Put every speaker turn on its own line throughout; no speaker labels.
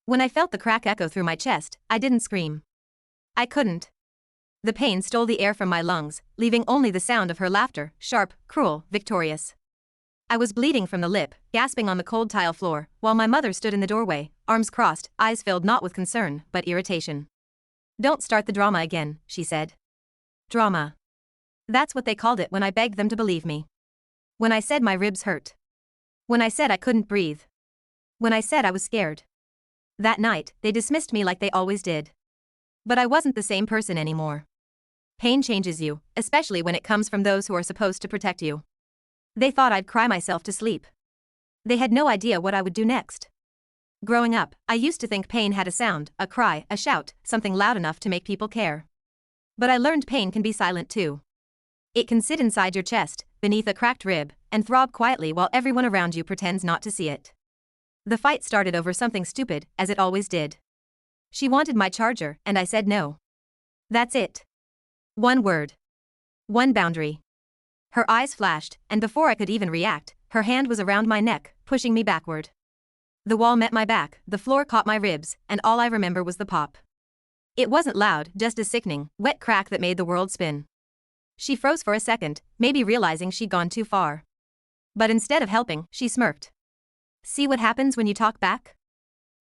When I felt the crack echo through my chest, I didn't scream. I couldn't. The pain stole the air from my lungs, leaving only the sound of her laughter, sharp, cruel, victorious. I was bleeding from the lip, gasping on the cold tile floor, while my mother stood in the doorway, arms crossed, eyes filled not with concern, but irritation. "Don't start the drama again," she said. Drama. That's what they called it when I begged them to believe me. When I said my ribs hurt. When I said I couldn't breathe. When I said I was scared. That night, they dismissed me like they always did. But I wasn't the same person anymore. Pain changes you, especially when it comes from those who are supposed to protect you. They thought I'd cry myself to sleep. They had no idea what I would do next. Growing up, I used to think pain had a sound, a cry, a shout, something loud enough to make people care. But I learned pain can be silent too. It can sit inside your chest, beneath a cracked rib, and throb quietly while everyone around you pretends not to see it. The fight started over something stupid, as it always did. She wanted my charger, and I said no. That's it. One word. One boundary. Her eyes flashed, and before I could even react, her hand was around my neck, pushing me backward. The wall met my back, the floor caught my ribs, and all I remember was the pop. It wasn't loud, just a sickening, wet crack that made the world spin. She froze for a second, maybe realizing she'd gone too far. But instead of helping, she smirked. "See what happens when you talk back?"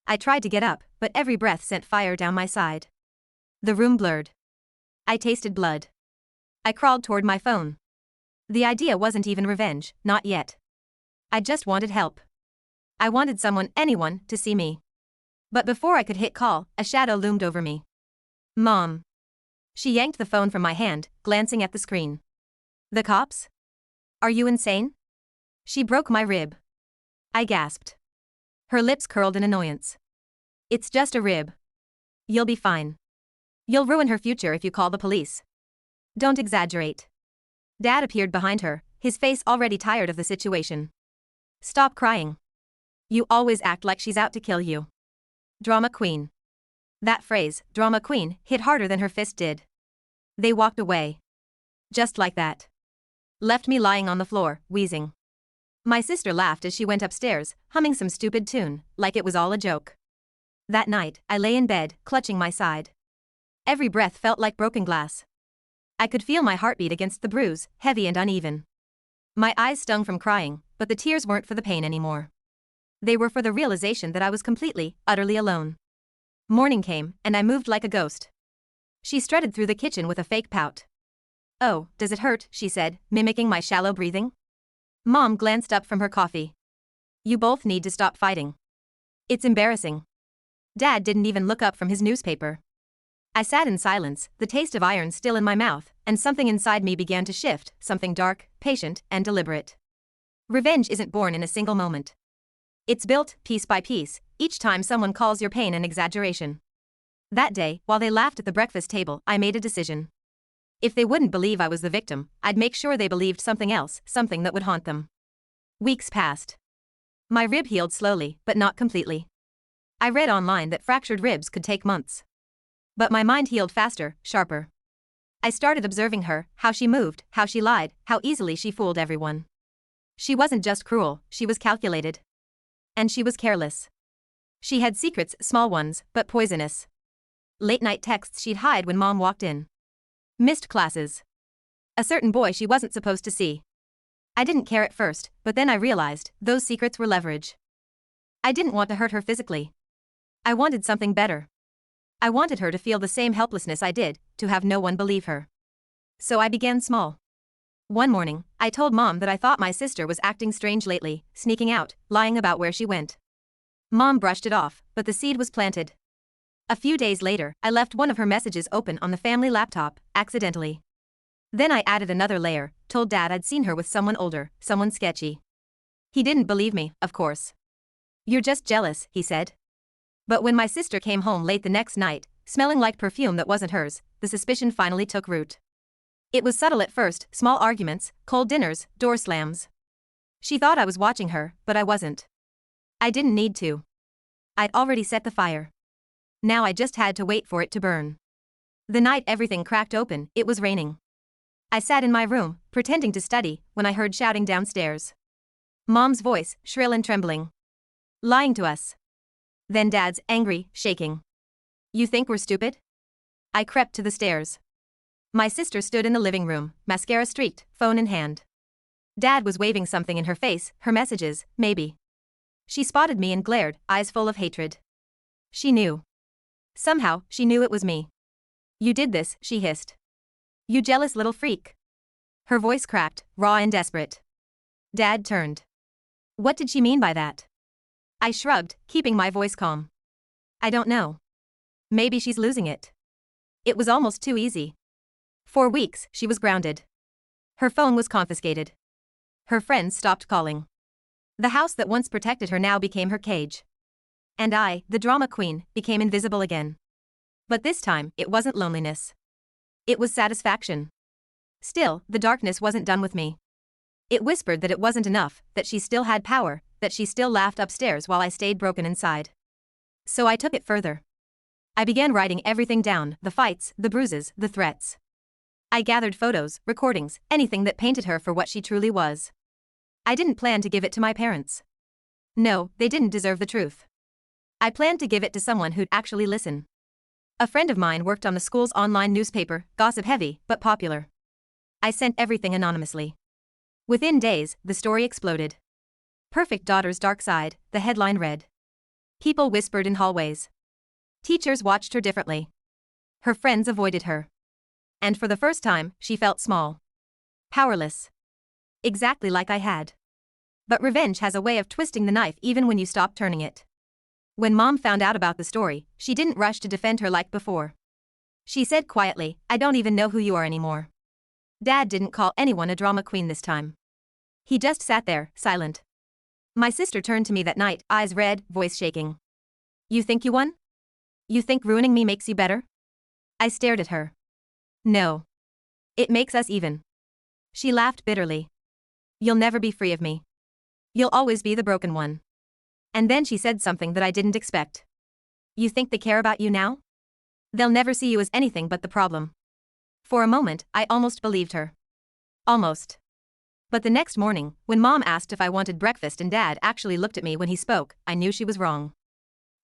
I tried to get up, but every breath sent fire down my side. The room blurred. I tasted blood. I crawled toward my phone. The idea wasn't even revenge, not yet. I just wanted help. I wanted someone, anyone, to see me. But before I could hit call, a shadow loomed over me. Mom. She yanked the phone from my hand, glancing at the screen. "The cops? Are you insane?" She broke my rib. I gasped. Her lips curled in annoyance. "It's just a rib. You'll be fine. You'll ruin her future if you call the police. Don't exaggerate." Dad appeared behind her, his face already tired of the situation. "Stop crying. You always act like she's out to kill you. Drama queen." That phrase, drama queen, hit harder than her fist did. They walked away. Just like that. Left me lying on the floor, wheezing. My sister laughed as she went upstairs, humming some stupid tune, like it was all a joke. That night, I lay in bed, clutching my side. Every breath felt like broken glass. I could feel my heartbeat against the bruise, heavy and uneven. My eyes stung from crying, but the tears weren't for the pain anymore. They were for the realization that I was completely, utterly alone. Morning came, and I moved like a ghost. She strutted through the kitchen with a fake pout. "Oh, does it hurt?" she said, mimicking my shallow breathing. Mom glanced up from her coffee. "You both need to stop fighting. It's embarrassing." Dad didn't even look up from his newspaper. I sat in silence, the taste of iron still in my mouth, and something inside me began to shift, something dark, patient, and deliberate. Revenge isn't born in a single moment. It's built, piece by piece, each time someone calls your pain an exaggeration. That day, while they laughed at the breakfast table, I made a decision. If they wouldn't believe I was the victim, I'd make sure they believed something else, something that would haunt them. Weeks passed. My rib healed slowly, but not completely. I read online that fractured ribs could take months. But my mind healed faster, sharper. I started observing her, how she moved, how she lied, how easily she fooled everyone. She wasn't just cruel, she was calculated. And she was careless. She had secrets, small ones, but poisonous. Late-night texts she'd hide when Mom walked in. Missed classes. A certain boy she wasn't supposed to see. I didn't care at first, but then I realized those secrets were leverage. I didn't want to hurt her physically. I wanted something better. I wanted her to feel the same helplessness I did, to have no one believe her. So I began small. One morning, I told Mom that I thought my sister was acting strange lately, sneaking out, lying about where she went. Mom brushed it off, but the seed was planted. A few days later, I left one of her messages open on the family laptop, accidentally. Then I added another layer, told Dad I'd seen her with someone older, someone sketchy. He didn't believe me, of course. "You're just jealous," he said. But when my sister came home late the next night, smelling like perfume that wasn't hers, the suspicion finally took root. It was subtle at first, small arguments, cold dinners, door slams. She thought I was watching her, but I wasn't. I didn't need to. I'd already set the fire. Now I just had to wait for it to burn. The night everything cracked open, it was raining. I sat in my room, pretending to study, when I heard shouting downstairs. Mom's voice, shrill and trembling. "Lying to us. Then Dad's angry, shaking. You think we're stupid? I crept to the stairs. My sister stood in the living room, mascara streaked, phone in hand. Dad was waving something in her face, her messages, maybe. She spotted me and glared, eyes full of hatred. She knew. Somehow, she knew it was me. You did this, she hissed. You jealous little freak. Her voice cracked, raw and desperate. Dad turned. What did she mean by that? I shrugged, keeping my voice calm. I don't know. Maybe she's losing it. It was almost too easy. For weeks, she was grounded. Her phone was confiscated. Her friends stopped calling. The house that once protected her now became her cage. And I, the drama queen, became invisible again. But this time, it wasn't loneliness. It was satisfaction. Still, the darkness wasn't done with me. It whispered that it wasn't enough, that she still had power, that she still laughed upstairs while I stayed broken inside. So I took it further. I began writing everything down, the fights, the bruises, the threats. I gathered photos, recordings, anything that painted her for what she truly was. I didn't plan to give it to my parents. No, they didn't deserve the truth. I planned to give it to someone who'd actually listen. A friend of mine worked on the school's online newspaper, gossip-heavy, but popular. I sent everything anonymously. Within days, the story exploded. Perfect Daughter's Dark Side, the headline read. People whispered in hallways. Teachers watched her differently. Her friends avoided her. And for the first time, she felt small. Powerless. Exactly like I had. But revenge has a way of twisting the knife even when you stop turning it. When Mom found out about the story, she didn't rush to defend her like before. She said quietly, I don't even know who you are anymore. Dad didn't call anyone a drama queen this time. He just sat there, silent. My sister turned to me that night, eyes red, voice shaking. You think you won? You think ruining me makes you better? I stared at her. No. It makes us even. She laughed bitterly. You'll never be free of me. You'll always be the broken one. And then she said something that I didn't expect. You think they care about you now? They'll never see you as anything but the problem. For a moment, I almost believed her. Almost. But the next morning, when Mom asked if I wanted breakfast and Dad actually looked at me when he spoke, I knew she was wrong.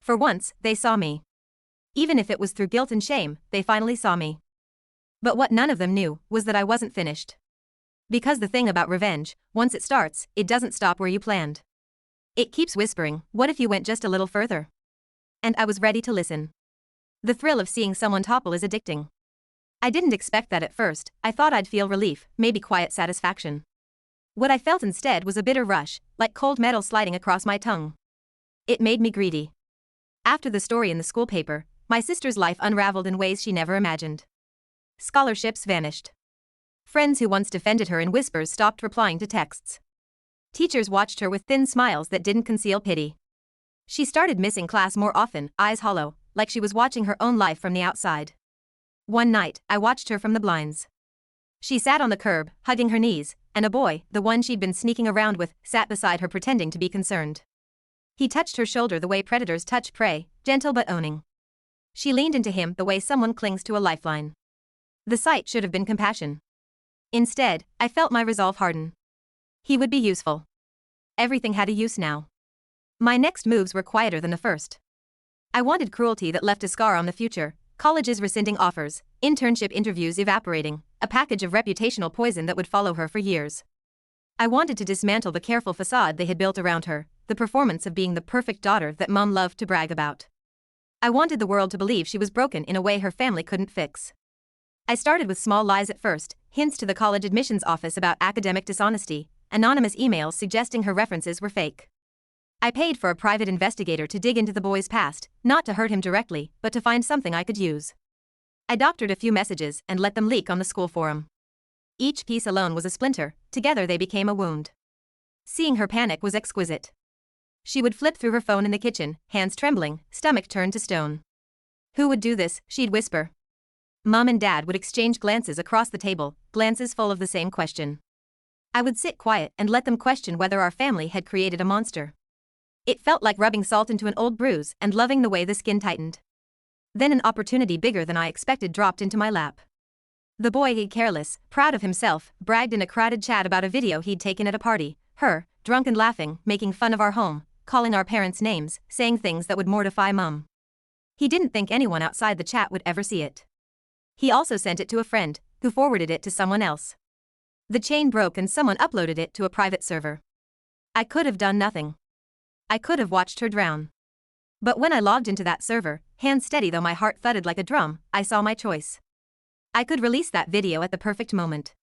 For once, they saw me. Even if it was through guilt and shame, they finally saw me. But what none of them knew was that I wasn't finished. Because the thing about revenge, once it starts, it doesn't stop where you planned. It keeps whispering, what if you went just a little further? And I was ready to listen. The thrill of seeing someone topple is addicting. I didn't expect that at first. I thought I'd feel relief, maybe quiet satisfaction. What I felt instead was a bitter rush, like cold metal sliding across my tongue. It made me greedy. After the story in the school paper, my sister's life unraveled in ways she never imagined. Scholarships vanished. Friends who once defended her in whispers stopped replying to texts. Teachers watched her with thin smiles that didn't conceal pity. She started missing class more often, eyes hollow, like she was watching her own life from the outside. One night, I watched her from the blinds. She sat on the curb, hugging her knees, and a boy, the one she'd been sneaking around with, sat beside her pretending to be concerned. He touched her shoulder the way predators touch prey, gentle but owning. She leaned into him the way someone clings to a lifeline. The sight should have been compassion. Instead, I felt my resolve harden. He would be useful. Everything had a use now. My next moves were quieter than the first. I wanted cruelty that left a scar on the future, colleges rescinding offers, internship interviews evaporating, a package of reputational poison that would follow her for years. I wanted to dismantle the careful facade they had built around her, the performance of being the perfect daughter that Mom loved to brag about. I wanted the world to believe she was broken in a way her family couldn't fix. I started with small lies at first, hints to the college admissions office about academic dishonesty, anonymous emails suggesting her references were fake. I paid for a private investigator to dig into the boy's past, not to hurt him directly, but to find something I could use. I doctored a few messages and let them leak on the school forum. Each piece alone was a splinter, together they became a wound. Seeing her panic was exquisite. She would flip through her phone in the kitchen, hands trembling, stomach turned to stone. Who would do this, she'd whisper. Mom and Dad would exchange glances across the table, glances full of the same question. I would sit quiet and let them question whether our family had created a monster. It felt like rubbing salt into an old bruise and loving the way the skin tightened. Then an opportunity bigger than I expected dropped into my lap. The boy, careless, proud of himself, bragged in a crowded chat about a video he'd taken at a party, her, drunk and laughing, making fun of our home, calling our parents names, saying things that would mortify Mum. He didn't think anyone outside the chat would ever see it. He also sent it to a friend, who forwarded it to someone else. The chain broke and someone uploaded it to a private server. I could have done nothing. I could have watched her drown. But when I logged into that server, hands steady though my heart thudded like a drum, I saw my choice. I could release that video at the perfect moment.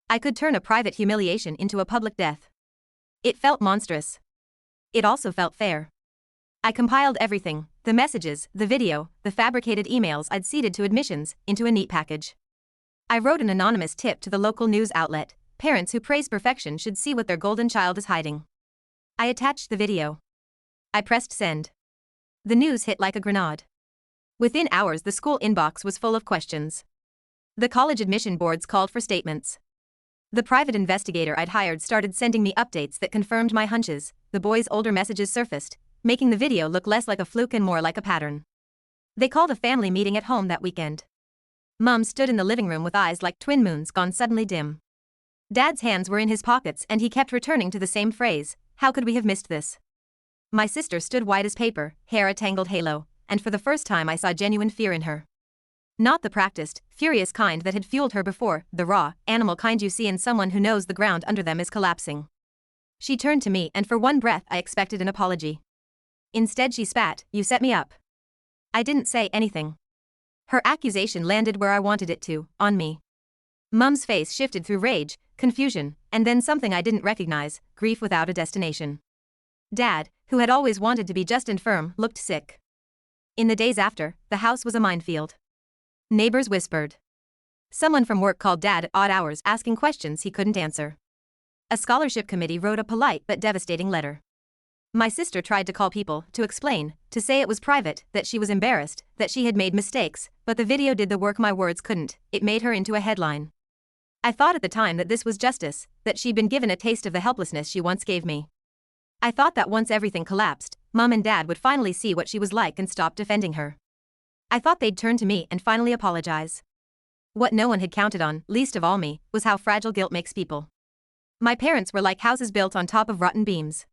I could turn a private humiliation into a public death. It felt monstrous. It also felt fair. I compiled everything, the messages, the video, the fabricated emails I'd seeded to admissions, into a neat package. I wrote an anonymous tip to the local news outlet: parents who praise perfection should see what their golden child is hiding. I attached the video. I pressed send. The news hit like a grenade. Within hours the school inbox was full of questions. The college admission boards called for statements. The private investigator I'd hired started sending me updates that confirmed my hunches. The boys' older messages surfaced, making the video look less like a fluke and more like a pattern. They called a family meeting at home that weekend. Mum stood in the living room with eyes like twin moons gone suddenly dim. Dad's hands were in his pockets and he kept returning to the same phrase: how could we have missed this? My sister stood white as paper, hair a tangled halo, and for the first time I saw genuine fear in her. Not the practiced, furious kind that had fueled her before, the raw, animal kind you see in someone who knows the ground under them is collapsing. She turned to me and for one breath I expected an apology. Instead she spat, "You set me up." I didn't say anything. Her accusation landed where I wanted it to, on me. Mum's face shifted through rage, confusion, and then something I didn't recognize: grief without a destination. Dad, who had always wanted to be just and firm, looked sick. In the days after, the house was a minefield. Neighbors whispered. Someone from work called Dad at odd hours asking questions he couldn't answer. A scholarship committee wrote a polite but devastating letter. My sister tried to call people, to explain, to say it was private, that she was embarrassed, that she had made mistakes, but the video did the work my words couldn't. It made her into a headline. I thought at the time that this was justice, that she'd been given a taste of the helplessness she once gave me. I thought that once everything collapsed, Mum and Dad would finally see what she was like and stop defending her. I thought they'd turn to me and finally apologize. What no one had counted on, least of all me, was how fragile guilt makes people. My parents were like houses built on top of rotten beams.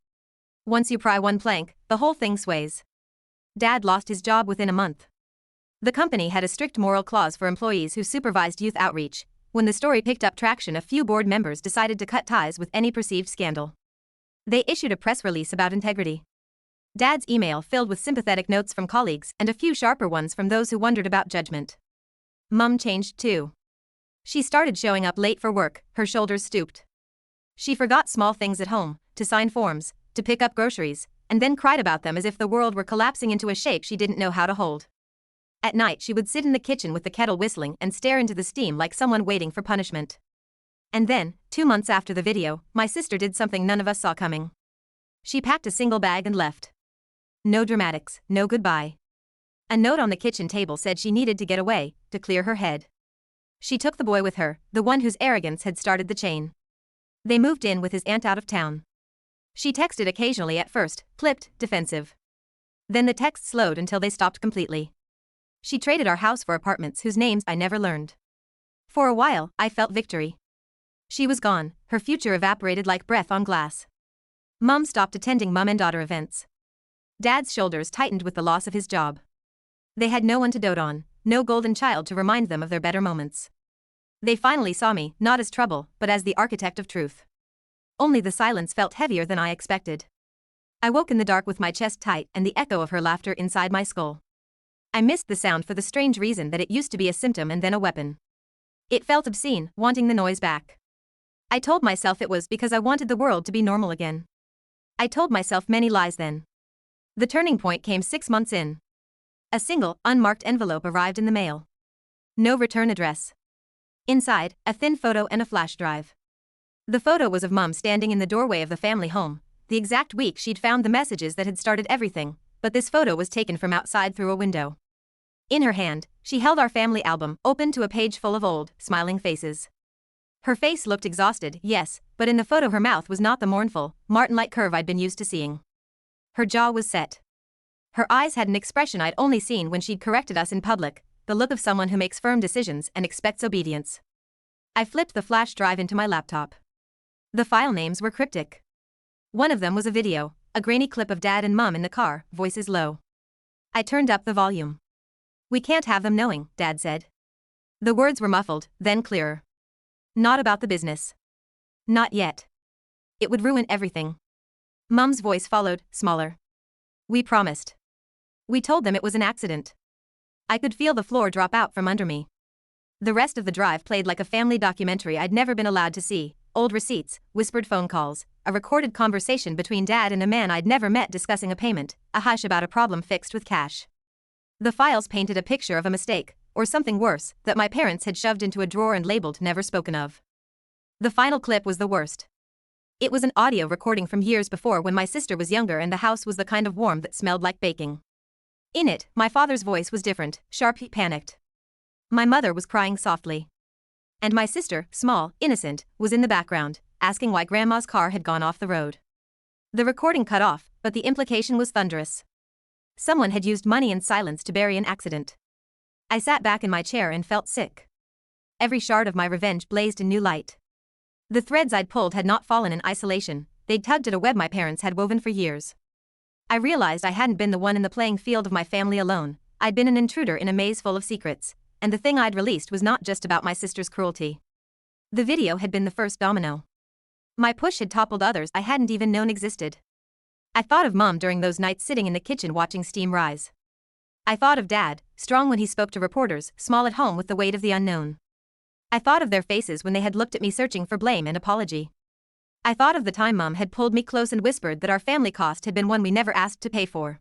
Once you pry one plank, the whole thing sways. Dad lost his job within a month. The company had a strict moral clause for employees who supervised youth outreach. When the story picked up traction, a few board members decided to cut ties with any perceived scandal. They issued a press release about integrity. Dad's email filled with sympathetic notes from colleagues and a few sharper ones from those who wondered about judgment. Mum changed too. She started showing up late for work, her shoulders stooped. She forgot small things at home, to sign forms, to pick up groceries, and then cried about them as if the world were collapsing into a shape she didn't know how to hold. At night she would sit in the kitchen with the kettle whistling and stare into the steam like someone waiting for punishment. And then, 2 months after the video, my sister did something none of us saw coming. She packed a single bag and left. No dramatics, no goodbye. A note on the kitchen table said she needed to get away, to clear her head. She took the boy with her, the one whose arrogance had started the chain. They moved in with his aunt out of town. She texted occasionally at first, clipped, defensive. Then the texts slowed until they stopped completely. She traded our house for apartments whose names I never learned. For a while, I felt victory. She was gone, her future evaporated like breath on glass. Mum stopped attending mum and daughter events. Dad's shoulders tightened with the loss of his job. They had no one to dote on, no golden child to remind them of their better moments. They finally saw me, not as trouble, but as the architect of truth. Only the silence felt heavier than I expected. I woke in the dark with my chest tight and the echo of her laughter inside my skull. I missed the sound for the strange reason that it used to be a symptom and then a weapon. It felt obscene, wanting the noise back. I told myself it was because I wanted the world to be normal again. I told myself many lies then. The turning point came 6 months in. A single, unmarked envelope arrived in the mail. No return address. Inside, a thin photo and a flash drive. The photo was of Mum standing in the doorway of the family home, the exact week she'd found the messages that had started everything, but this photo was taken from outside through a window. In her hand, she held our family album, open to a page full of old, smiling faces. Her face looked exhausted, yes, but in the photo her mouth was not the mournful, marten-like curve I'd been used to seeing. Her jaw was set. Her eyes had an expression I'd only seen when she'd corrected us in public, the look of someone who makes firm decisions and expects obedience. I flipped the flash drive into my laptop. The file names were cryptic. One of them was a video, a grainy clip of Dad and Mum in the car, voices low. I turned up the volume. "We can't have them knowing," Dad said. The words were muffled, then clearer. "Not about the business. Not yet. It would ruin everything." Mum's voice followed, smaller. "We promised. We told them it was an accident." I could feel the floor drop out from under me. The rest of the drive played like a family documentary I'd never been allowed to see. Old receipts, whispered phone calls, a recorded conversation between Dad and a man I'd never met discussing a payment, a hush about a problem fixed with cash. The files painted a picture of a mistake, or something worse, that my parents had shoved into a drawer and labeled never spoken of. The final clip was the worst. It was an audio recording from years before when my sister was younger and the house was the kind of warm that smelled like baking. In it, my father's voice was different, sharp, panicked. My mother was crying softly. And my sister, small, innocent, was in the background, asking why Grandma's car had gone off the road. The recording cut off, but the implication was thunderous. Someone had used money and silence to bury an accident. I sat back in my chair and felt sick. Every shard of my revenge blazed in new light. The threads I'd pulled had not fallen in isolation, they'd tugged at a web my parents had woven for years. I realized I hadn't been the one in the playing field of my family alone, I'd been an intruder in a maze full of secrets, and the thing I'd released was not just about my sister's cruelty. The video had been the first domino. My push had toppled others I hadn't even known existed. I thought of Mum during those nights sitting in the kitchen watching steam rise. I thought of Dad, strong when he spoke to reporters, small at home with the weight of the unknown. I thought of their faces when they had looked at me searching for blame and apology. I thought of the time Mum had pulled me close and whispered that our family cost had been one we never asked to pay for.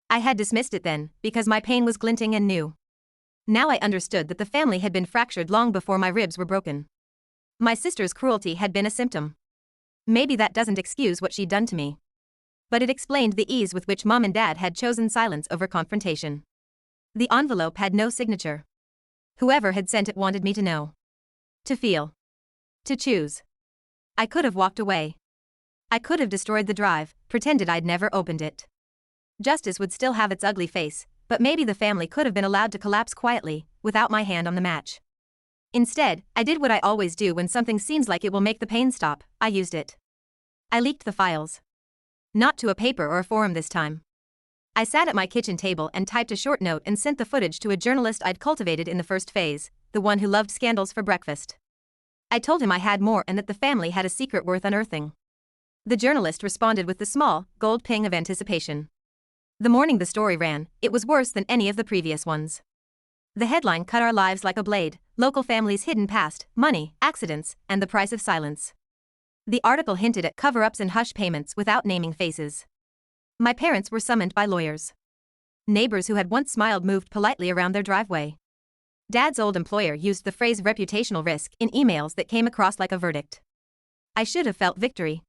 I had dismissed it then, because my pain was glinting and new. Now I understood that the family had been fractured long before my ribs were broken. My sister's cruelty had been a symptom. Maybe that doesn't excuse what she'd done to me. But it explained the ease with which Mum and Dad had chosen silence over confrontation. The envelope had no signature. Whoever had sent it wanted me to know. To feel. To choose. I could have walked away. I could have destroyed the drive, pretended I'd never opened it. Justice would still have its ugly face, but maybe the family could have been allowed to collapse quietly, without my hand on the match. Instead, I did what I always do when something seems like it will make the pain stop, I used it. I leaked the files. Not to a paper or a forum this time. I sat at my kitchen table and typed a short note and sent the footage to a journalist I'd cultivated in the first phase, the one who loved scandals for breakfast. I told him I had more and that the family had a secret worth unearthing. The journalist responded with the small, gold ping of anticipation. The morning the story ran, it was worse than any of the previous ones. The headline cut our lives like a blade, local families' hidden past, money, accidents, and the price of silence. The article hinted at cover-ups and hush payments without naming faces. My parents were summoned by lawyers. Neighbors who had once smiled moved politely around their driveway. Dad's old employer used the phrase reputational risk in emails that came across like a verdict. I should have felt victory.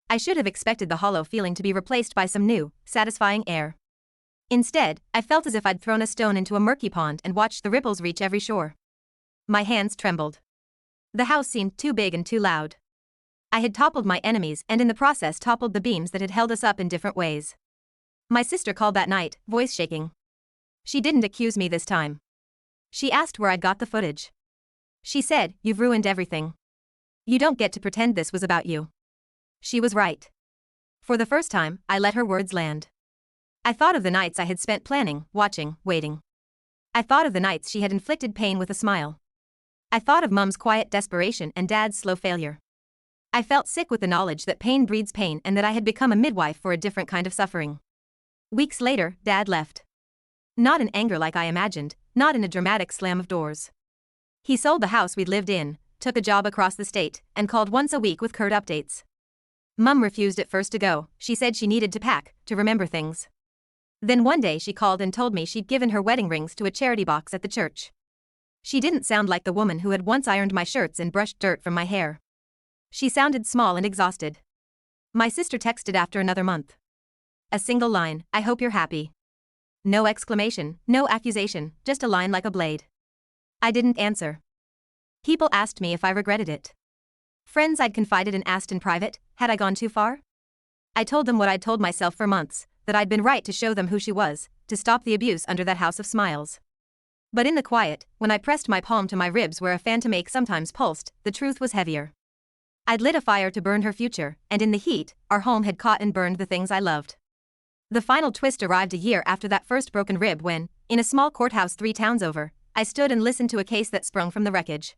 I should have expected the hollow feeling to be replaced by some new, satisfying air. Instead, I felt as if I'd thrown a stone into a murky pond and watched the ripples reach every shore. My hands trembled. The house seemed too big and too loud. I had toppled my enemies and in the process toppled the beams that had held us up in different ways. My sister called that night, voice shaking. She didn't accuse me this time. She asked where I got the footage. She said, "You've ruined everything. You don't get to pretend this was about you." She was right. For the first time, I let her words land. I thought of the nights I had spent planning, watching, waiting. I thought of the nights she had inflicted pain with a smile. I thought of Mum's quiet desperation and Dad's slow failure. I felt sick with the knowledge that pain breeds pain and that I had become a midwife for a different kind of suffering. Weeks later, Dad left. Not in anger like I imagined, not in a dramatic slam of doors. He sold the house we'd lived in, took a job across the state, and called once a week with curt updates. Mum refused at first to go, she said she needed to pack, to remember things. Then one day she called and told me she'd given her wedding rings to a charity box at the church. She didn't sound like the woman who had once ironed my shirts and brushed dirt from my hair. She sounded small and exhausted. My sister texted after another month. A single line, "I hope you're happy." No exclamation, no accusation, just a line like a blade. I didn't answer. People asked me if I regretted it. Friends I'd confided and asked in private, had I gone too far? I told them what I'd told myself for months, that I'd been right to show them who she was, to stop the abuse under that house of smiles. But in the quiet, when I pressed my palm to my ribs where a phantom ache sometimes pulsed, the truth was heavier. I'd lit a fire to burn her future, and in the heat, our home had caught and burned the things I loved. The final twist arrived a year after that first broken rib when, in a small courthouse 3 towns over, I stood and listened to a case that sprung from the wreckage.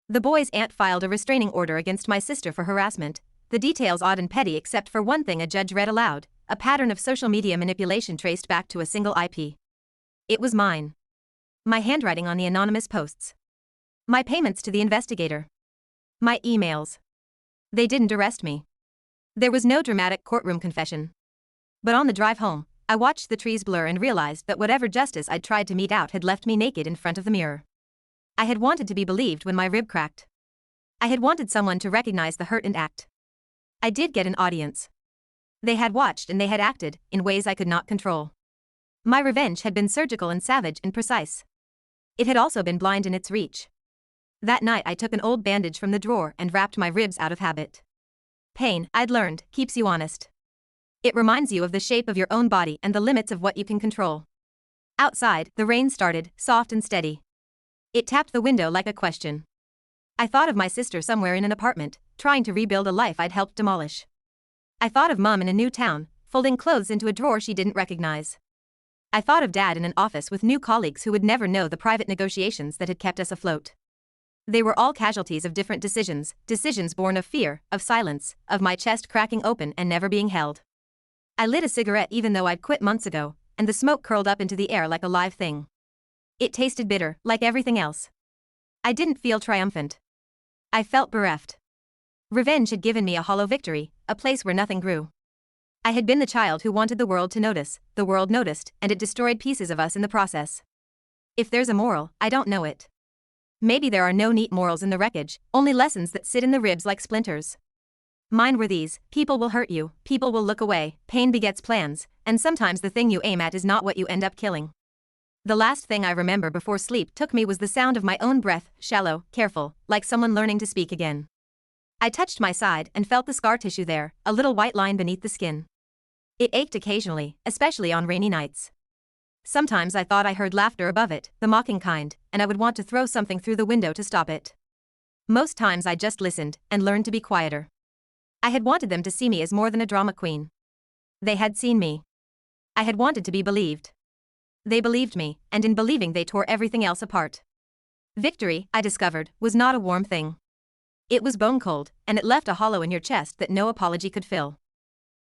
The boy's aunt filed a restraining order against my sister for harassment, the details odd and petty except for one thing a judge read aloud, a pattern of social media manipulation traced back to a single IP. It was mine. My handwriting on the anonymous posts. My payments to the investigator. My emails. They didn't arrest me. There was no dramatic courtroom confession. But on the drive home, I watched the trees blur and realized that whatever justice I'd tried to mete out had left me naked in front of the mirror. I had wanted to be believed when my rib cracked. I had wanted someone to recognize the hurt and act. I did get an audience. They had watched and they had acted in ways I could not control. My revenge had been surgical and savage and precise. It had also been blind in its reach. That night I took an old bandage from the drawer and wrapped my ribs out of habit. Pain, I'd learned, keeps you honest. It reminds you of the shape of your own body and the limits of what you can control. Outside, the rain started, soft and steady. It tapped the window like a question. I thought of my sister somewhere in an apartment, trying to rebuild a life I'd helped demolish. I thought of Mom in a new town, folding clothes into a drawer she didn't recognize. I thought of Dad in an office with new colleagues who would never know the private negotiations that had kept us afloat. They were all casualties of different decisions, decisions born of fear, of silence, of my chest cracking open and never being held. I lit a cigarette even though I'd quit months ago, and the smoke curled up into the air like a live thing. It tasted bitter, like everything else. I didn't feel triumphant. I felt bereft. Revenge had given me a hollow victory, a place where nothing grew. I had been the child who wanted the world to notice, the world noticed, and it destroyed pieces of us in the process. If there's a moral, I don't know it. Maybe there are no neat morals in the wreckage, only lessons that sit in the ribs like splinters. Mine were these: people will hurt you, people will look away, pain begets plans, and sometimes the thing you aim at is not what you end up killing. The last thing I remember before sleep took me was the sound of my own breath, shallow, careful, like someone learning to speak again. I touched my side and felt the scar tissue there, a little white line beneath the skin. It ached occasionally, especially on rainy nights. Sometimes I thought I heard laughter above it, the mocking kind, and I would want to throw something through the window to stop it. Most times I just listened and learned to be quieter. I had wanted them to see me as more than a drama queen. They had seen me. I had wanted to be believed. They believed me, and in believing they tore everything else apart. Victory, I discovered, was not a warm thing. It was bone cold, and it left a hollow in your chest that no apology could fill.